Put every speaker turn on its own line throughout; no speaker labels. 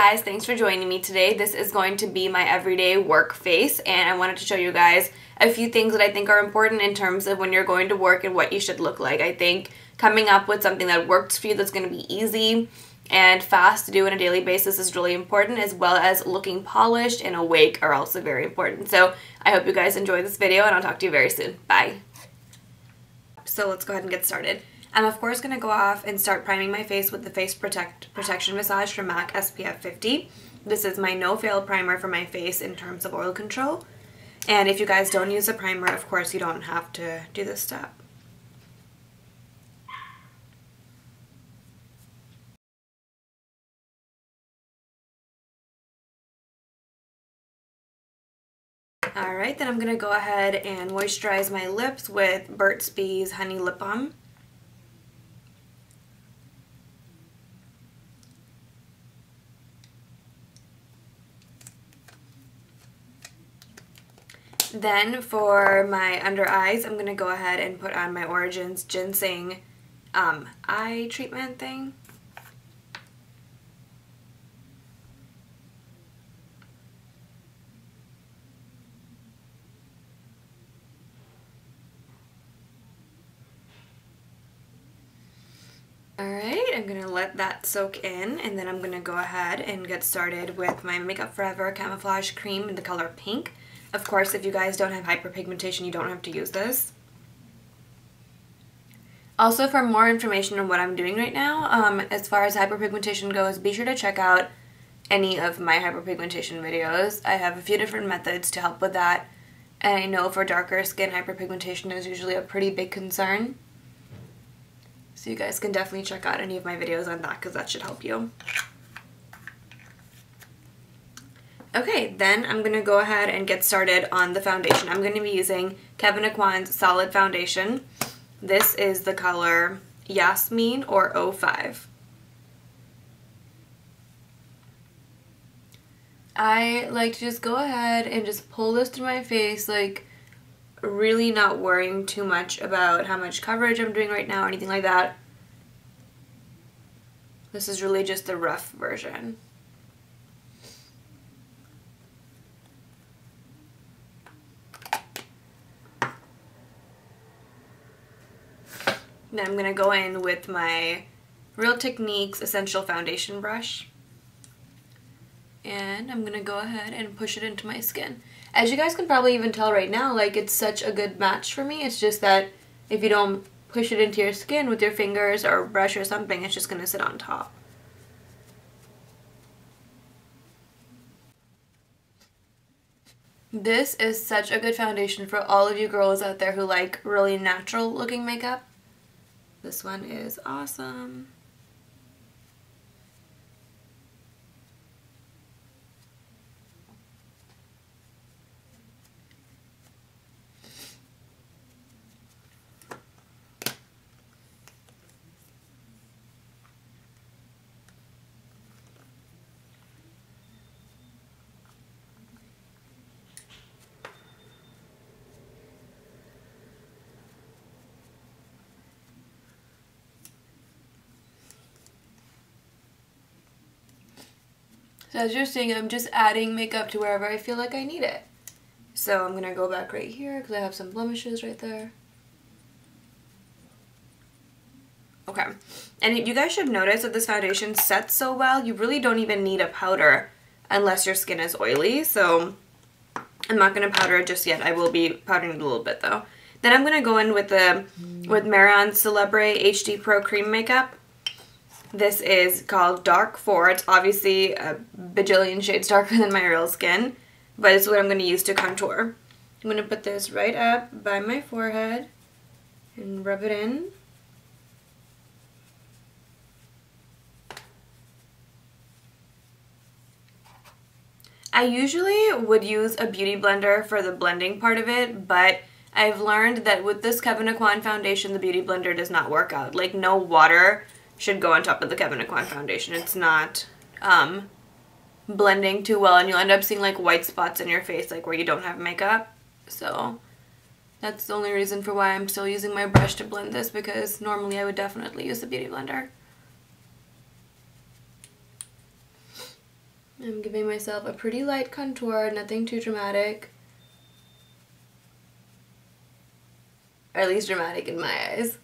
guys, thanks for joining me today. This is going to be my everyday work face, and I wanted to show you guys a few things that I think are important in terms of when you're going to work and what you should look like. I think coming up with something that works for you that's going to be easy and fast to do on a daily basis is really important, as well as looking polished and awake are also very important. So I hope you guys enjoy this video, and I'll talk to you very soon. Bye. So let's go ahead and get started. I'm of course going to go off and start priming my face with the Face Protection Massage from MAC SPF 50. This is my no-fail primer for my face in terms of oil control. And if you guys don't use a primer, of course you don't have to do this step. Alright, then I'm going to go ahead and moisturize my lips with Burt's Bees Honey Lip Balm. Then for my under eyes, I'm going to go ahead and put on my Origins Ginseng eye treatment thing. Alright, I'm going to let that soak in, and then I'm going to go ahead and get started with my Makeup Forever Camouflage Cream in the color Pink. Of course, if you guys don't have hyperpigmentation, you don't have to use this. Also, for more information on what I'm doing right now, as far as hyperpigmentation goes, be sure to check out any of my hyperpigmentation videos. I have a few different methods to help with that, and I know for darker skin, hyperpigmentation is usually a pretty big concern. So you guys can definitely check out any of my videos on that, because that should help you. Okay, then I'm going to go ahead and get started on the foundation. I'm going to be using Kevyn Aucoin's Solid Foundation. This is the color Yasmin or 05. I like to just go ahead and just pull this through my face, like really not worrying too much about how much coverage I'm doing right now or anything like that. This is really just the rough version. Then I'm going to go in with my Real Techniques Essential Foundation Brush. And I'm going to go ahead and push it into my skin. As you guys can probably even tell right now, like, it's such a good match for me. It's just that if you don't push it into your skin with your fingers or brush or something, it's just going to sit on top. This is such a good foundation for all of you girls out there who like really natural looking makeup. This one is awesome. So as you're seeing, I'm just adding makeup to wherever I feel like I need it. So I'm going to go back right here because I have some blemishes right there. Okay. And you guys should notice that this foundation sets so well, you really don't even need a powder unless your skin is oily. So I'm not going to powder it just yet. I will be powdering it a little bit though. Then I'm going to go in with Mehron Celebre HD Pro Cream Makeup. This is called Dark 4. It's obviously a bajillion shades darker than my real skin, but it's what I'm going to use to contour. I'm going to put this right up by my forehead and rub it in. I usually would use a beauty blender for the blending part of it, but I've learned that with this Kevyn Aucoin foundation, the beauty blender does not work out. Like, no water should go on top of the Kevyn Aucoin foundation. It's not blending too well, and you'll end up seeing like white spots in your face, like where you don't have makeup. So that's the only reason for why I'm still using my brush to blend this, because normally I would definitely use the beauty blender. I'm giving myself a pretty light contour, nothing too dramatic. Or at least dramatic in my eyes.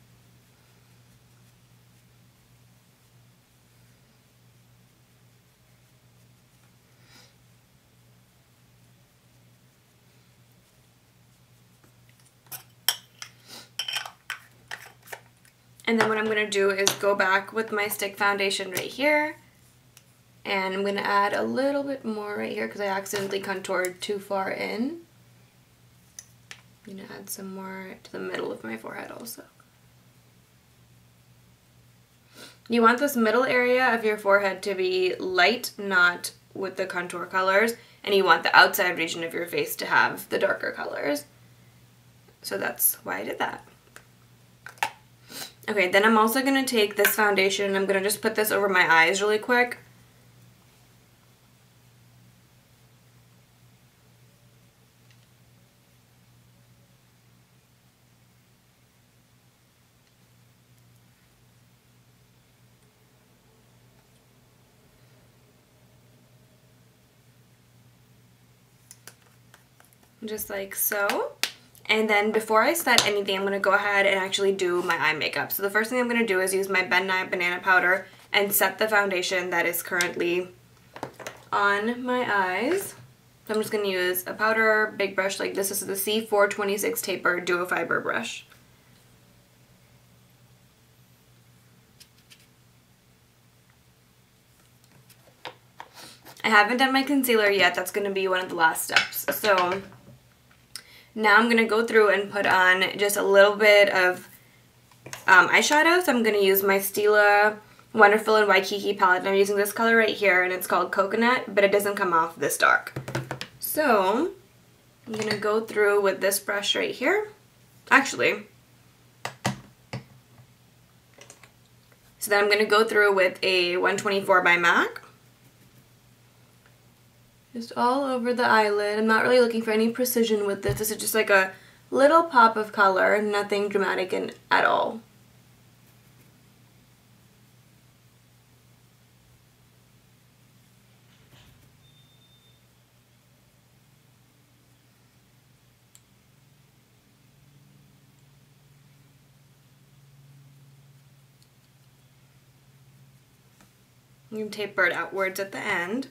And then what I'm going to do is go back with my stick foundation right here. And I'm going to add a little bit more right here because I accidentally contoured too far in. I'm going to add some more to the middle of my forehead also. You want this middle area of your forehead to be light, not with the contour colors. And you want the outside region of your face to have the darker colors. So that's why I did that. Okay, then I'm also going to take this foundation and I'm going to just put this over my eyes really quick. Just like so. And then before I set anything, I'm going to go ahead and actually do my eye makeup. So the first thing I'm going to do is use my Ben Nye Banana Powder and set the foundation that is currently on my eyes. So I'm just going to use a powder big brush like this. This is the C426 Taper Duo Fiber brush. I haven't done my concealer yet. That's going to be one of the last steps. So now I'm going to go through and put on just a little bit of eyeshadow. So I'm going to use my Stila Wonderful in Waikiki palette. And I'm using this color right here, and it's called Coconut, but it doesn't come off this dark. So I'm going to go through with this brush right here. Actually, so then I'm going to go through with a 124 by MAC. Just all over the eyelid. I'm not really looking for any precision with this. This is just like a little pop of color, nothing dramatic at all. You can taper it outwards at the end.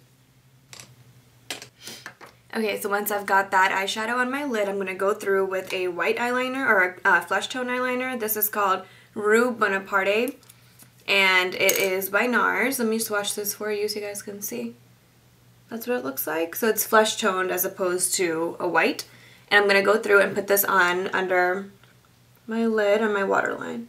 Okay, so once I've got that eyeshadow on my lid, I'm going to go through with a white eyeliner, or a flesh tone eyeliner. This is called Rue Bonaparte, and it is by NARS. Let me swatch this for you so you guys can see. That's what it looks like. So it's flesh toned as opposed to a white. And I'm going to go through and put this on under my lid on my waterline.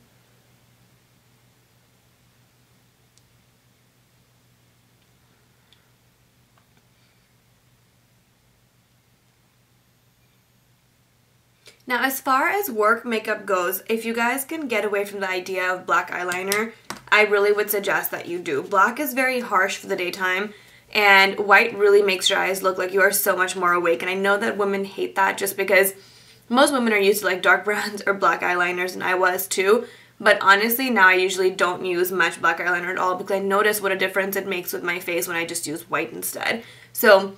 Now, as far as work makeup goes, if you guys can get away from the idea of black eyeliner, I really would suggest that you do. Black is very harsh for the daytime, and white really makes your eyes look like you are so much more awake. And I know that women hate that just because most women are used to like dark browns or black eyeliners, and I was too. But honestly, now I usually don't use much black eyeliner at all because I notice what a difference it makes with my face when I just use white instead. So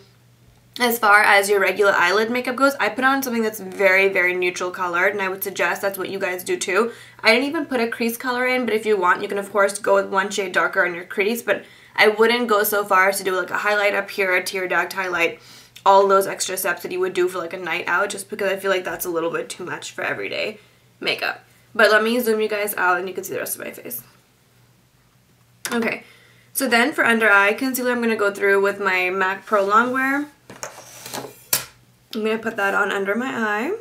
as far as your regular eyelid makeup goes, I put on something that's very, very neutral colored, and I would suggest that's what you guys do too. I didn't even put a crease color in, but if you want, you can of course go with one shade darker on your crease, but I wouldn't go so far as to do like a highlight up here, a tear duct highlight, all those extra steps that you would do for like a night out, just because I feel like that's a little bit too much for everyday makeup. But let me zoom you guys out and you can see the rest of my face. Okay, so then for under eye concealer, I'm going to go through with my MAC Pro Longwear. I'm going to put that on under my eye.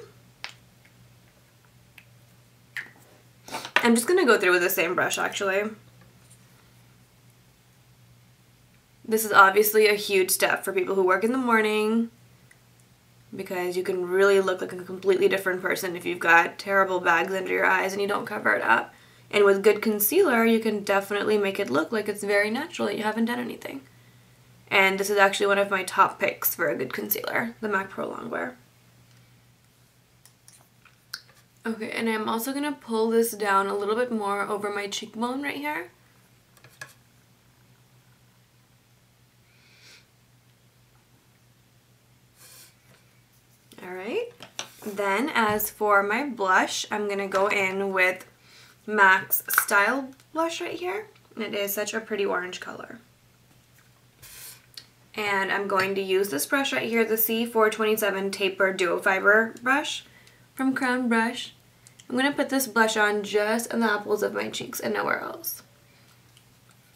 I'm just going to go through with the same brush actually. This is obviously a huge step for people who work in the morning because you can really look like a completely different person if you've got terrible bags under your eyes and you don't cover it up. And with good concealer, you can definitely make it look like it's very natural that you haven't done anything. And this is actually one of my top picks for a good concealer, the MAC Pro Longwear. Okay, and I'm also going to pull this down a little bit more over my cheekbone right here. Then as for my blush, I'm going to go in with MAC's Style blush right here. It is such a pretty orange color. And I'm going to use this brush right here, the C427 Taper Duo Fiber brush from Crown Brush. I'm going to put this blush on just on the apples of my cheeks and nowhere else.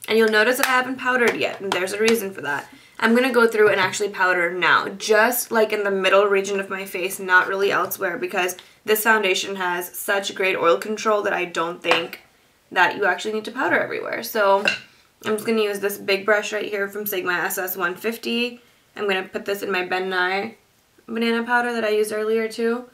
And you'll notice that I haven't powdered yet, and there's a reason for that. I'm going to go through and actually powder now, just like in the middle region of my face, not really elsewhere, because this foundation has such great oil control that I don't think that you actually need to powder everywhere. So I'm just going to use this big brush right here from Sigma SS150. I'm going to put this in my Ben Nye banana powder that I used earlier too.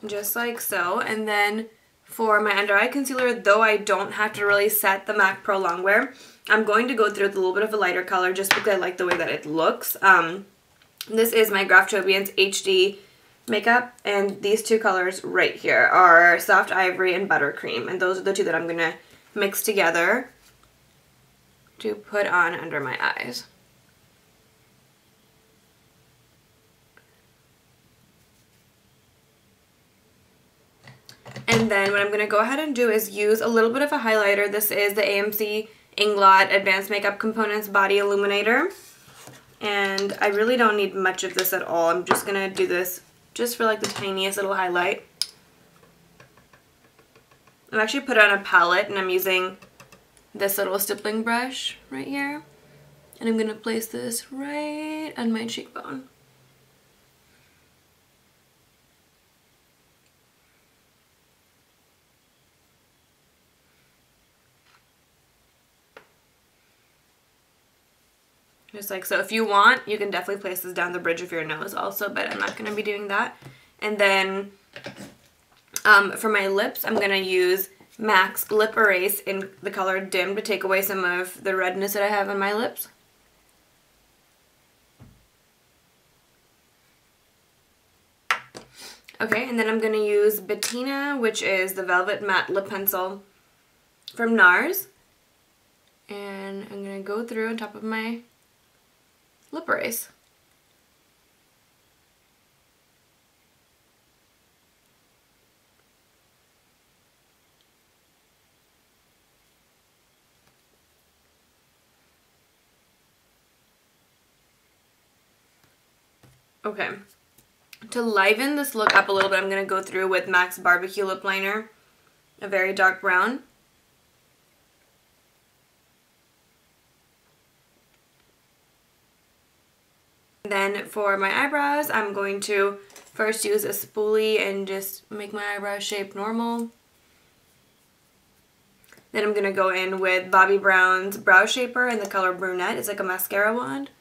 Just like so. And then for my under eye concealer, though I don't have to really set the MAC Pro Longwear, I'm going to go through with a little bit of a lighter color just because I like the way that it looks. This is my Graftobian's HD makeup, and these two colors right here are Soft Ivory and Buttercream, and those are the two that I'm going to mix together to put on under my eyes. And then what I'm going to go ahead and do is use a little bit of a highlighter. This is the AMC Inglot Advanced Makeup Components Body Illuminator. And I really don't need much of this at all. I'm just going to do this just for like the tiniest little highlight. I've actually put it on a palette, and I'm using this little stippling brush right here. And I'm going to place this right on my cheekbone. Just like so. If you want, you can definitely place this down the bridge of your nose also, but I'm not going to be doing that. And then for my lips, I'm going to use MAC's Lip Erase in the color Dim to take away some of the redness that I have on my lips. Okay, and then I'm going to use Bettina, which is the Velvet Matte Lip Pencil from NARS. And I'm going to go through on top of my lip erase. Okay. To liven this look up a little bit, I'm going to go through with MAC's Barbecue Lip Liner, a very dark brown. Then for my eyebrows, I'm going to first use a spoolie and just make my eyebrows shape normal. Then I'm going to go in with Bobbi Brown's Brow Shaper in the color Brunette. It's like a mascara wand.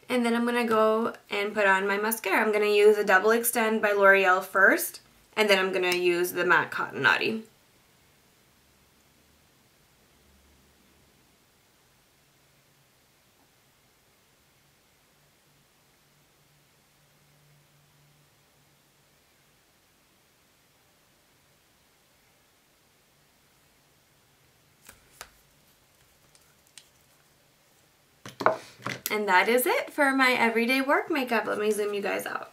And then I'm going to go and put on my mascara. I'm going to use a Double Extend by L'Oreal first, and then I'm going to use the MAC Cotton Naughty. And that is it for my everyday work makeup. Let me zoom you guys out.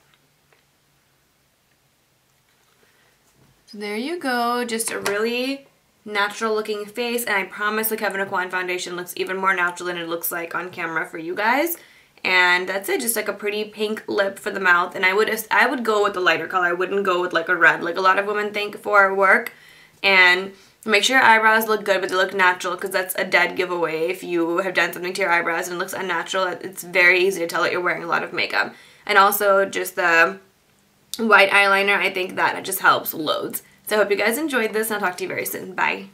So there you go, just a really natural looking face, and I promise the Kevyn Aucoin foundation looks even more natural than it looks like on camera for you guys. And that's it, just like a pretty pink lip for the mouth. And I would go with the lighter color. I wouldn't go with like a red like a lot of women think for work. And make sure your eyebrows look good, but they look natural, because that's a dead giveaway. If you have done something to your eyebrows and it looks unnatural, it's very easy to tell that you're wearing a lot of makeup. And also just the white eyeliner, I think that just helps loads. So I hope you guys enjoyed this, and I'll talk to you very soon. Bye.